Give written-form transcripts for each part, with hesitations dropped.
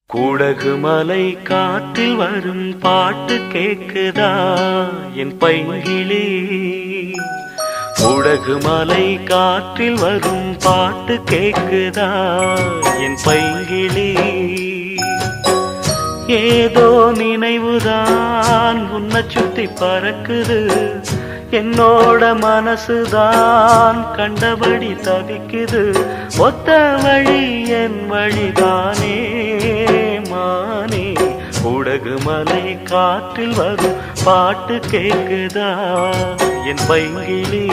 கூடகு மலை காற்றில் வரும் பாட்டு கேக்குதா என் பைங்கிளி. கூடகு மலை காற்றில் வரும் பாட்டு கேக்குதா என் பைங்கிளி. ஏதோ நினைவுதான் உன்னை சுத்தி பறக்குது, என்னோட மனசுதான் கண்டபடி தவிக்குது. ஒத்த வழி என் வழிதானே மானே. கூடகு மலை காற்றில் வரும் பாட்டு கேக்குதா என் பைங்கிளி.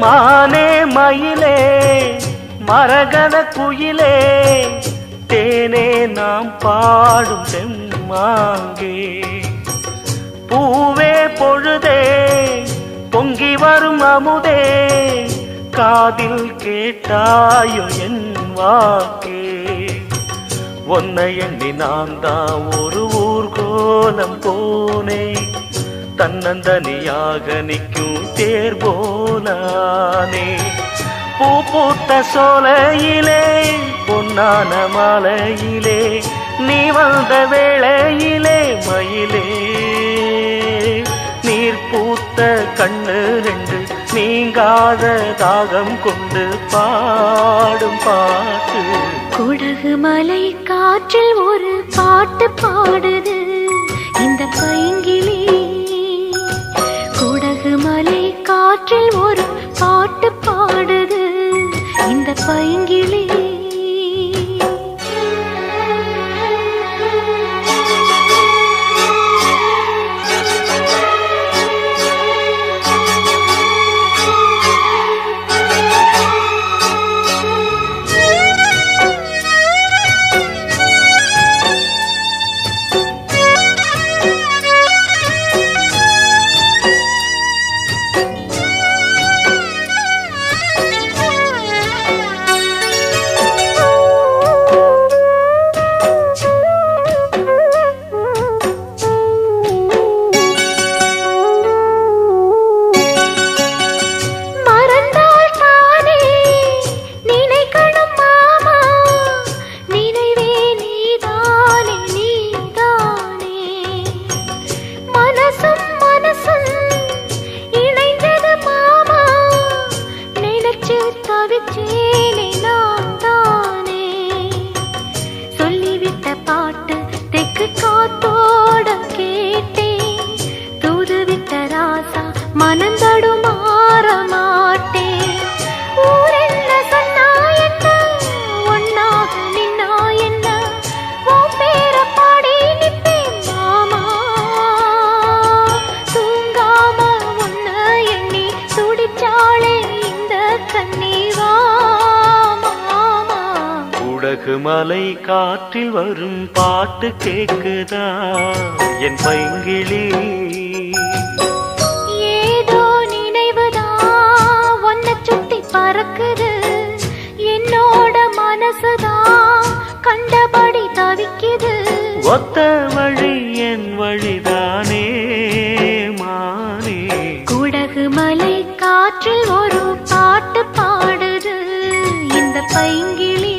மானே மயிலே மரகத குயிலே, தேனே நாம் பாடும் செம்மாங்கே. பூவே பொழுதே பொங்கி வரும் அமுதே, காதில் கேட்டாயோ என் வாக்கே. ஒன்னை எண்ணி நான் தான் ஒரு ஊர்கோலம் போனேன், தன்னந்தனியாக நிற்கும் தேர் போலானே. பூ பூத்த சோலையிலே பொன்னான மாலையிலே, நீ வந்த வேளையிலே மயிலே. நீர் பூத்த கண்ணு ரெண்டு நீங்காத தாகம் கொண்டு பாடும் பாட்டு. குடகு மலை காற்றில் ஒரு பாட்டு பாடுது இந்த பைங்கிளி. குடகு மலை காற்றில் ஒரு பாட்டு பாடுது இந்த பைங்கிளி. சொல்லிவிட்ட பாட்டு தெற்கு காத்தோட கேட்டேன், தூதுவிட்ட ராசா மனந்தடு மாற மாட்டேன். ஊரென்ன சொன்னா என்ன, ஒன்னாக நின்னா என்ன, உன் பேர பாடி நிற்பேன் மாமா. தூங்காம உன்ன எண்ணி துடிச்சாளே இந்த கண்ணீவா. கூடகு மலை காற்றில் வரும் பாட்டு கேக்குதா என் பைங்கிளி. ஏதோ நினைவுதான் உன்னை சுத்தி பறக்குது, என்னோட மனசுதான் கண்டபடி தவிக்குது. ஒத்த வழி என் வழிதானே மானே. குடகு மலை காற்றில் ஒரு பாட்டு பாடுது இந்த பைங்கிளி.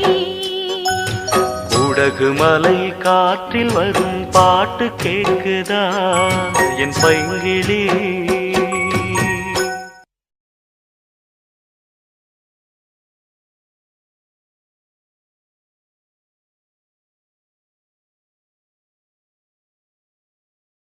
கூடகு மலை காற்றில் வரும் பாட்டு கேக்குதா என் பைங்கிளி.